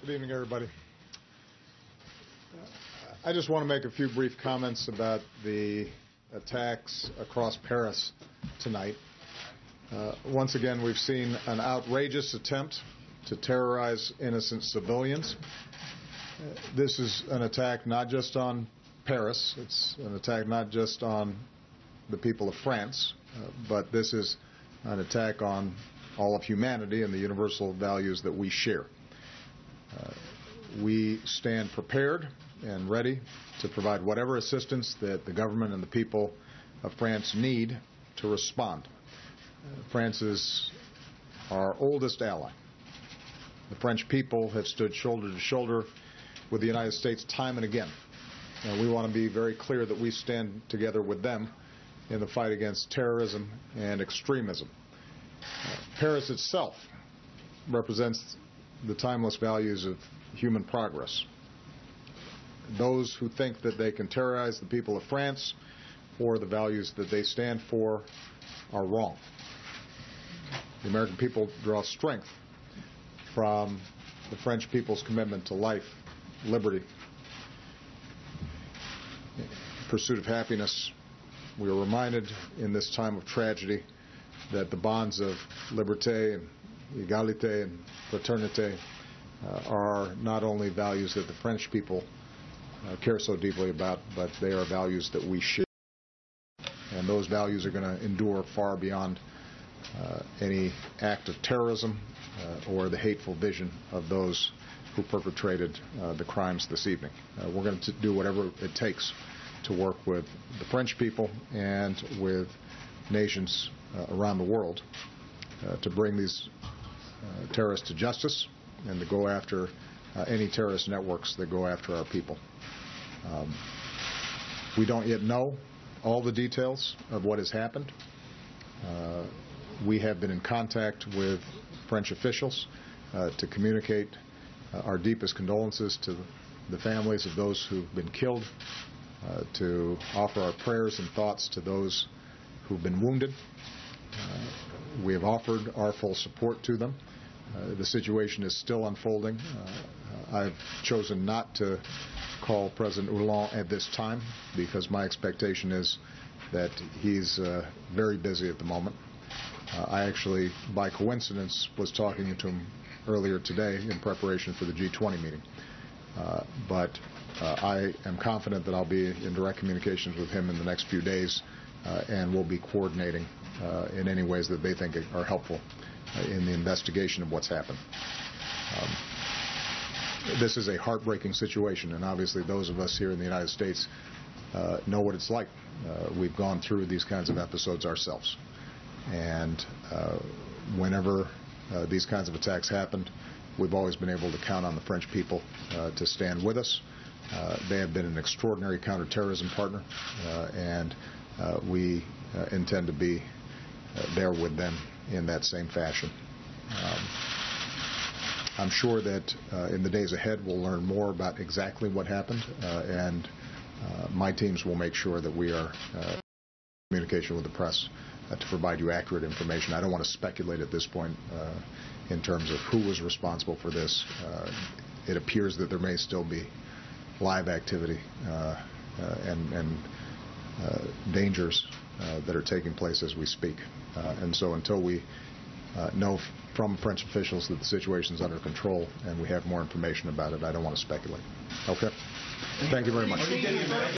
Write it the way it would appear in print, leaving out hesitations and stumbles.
Good evening, everybody. I just want to make a few brief comments about the attacks across Paris tonight. Once again, we've seen an outrageous attempt to terrorize innocent civilians. This is an attack not just on Paris, it's an attack not just on the people of France, but this is an attack on all of humanity and the universal values that we share. We stand prepared and ready to provide whatever assistance that the government and the people of France need to respond. France is our oldest ally. The French people have stood shoulder to shoulder with the United States time and again. And we want to be very clear that we stand together with them in the fight against terrorism and extremism. Paris itself represents the timeless values of human progress. Those who think that they can terrorize the people of France or the values that they stand for are wrong. The American people draw strength from the French people's commitment to life, liberty, pursuit of happiness. We are reminded in this time of tragedy that the bonds of liberté and égalité and fraternité are not only values that the French people care so deeply about, but they are values that we share. And those values are going to endure far beyond any act of terrorism or the hateful vision of those who perpetrated the crimes this evening. We're going to do whatever it takes to work with the French people and with nations around the world to bring these terrorists to justice and to go after any terrorist networks that go after our people. We don't yet know all the details of what has happened. We have been in contact with French officials to communicate our deepest condolences to the families of those who've been killed, to offer our prayers and thoughts to those who've been wounded. We have offered our full support to them. The situation is still unfolding. I've chosen not to call President Hollande at this time because my expectation is that he's very busy at the moment. I actually, by coincidence, was talking to him earlier today in preparation for the G20 meeting. But I am confident that I'll be in direct communications with him in the next few days, and we'll be coordinating in any ways that they think are helpful in the investigation of what's happened. This is a heartbreaking situation, and obviously those of us here in the United States know what it's like. We've gone through these kinds of episodes ourselves. And whenever these kinds of attacks happened, we've always been able to count on the French people to stand with us. They have been an extraordinary counterterrorism partner, and we intend to be there with them in that same fashion. I'm sure that in the days ahead we'll learn more about exactly what happened, and my teams will make sure that we are in communication with the press to provide you accurate information. I don't want to speculate at this point in terms of who was responsible for this. It appears that there may still be live activity and dangers that are taking place as we speak. And so until we know from French officials that the situation is under control and we have more information about it, I don't want to speculate. Okay? Thank you very much.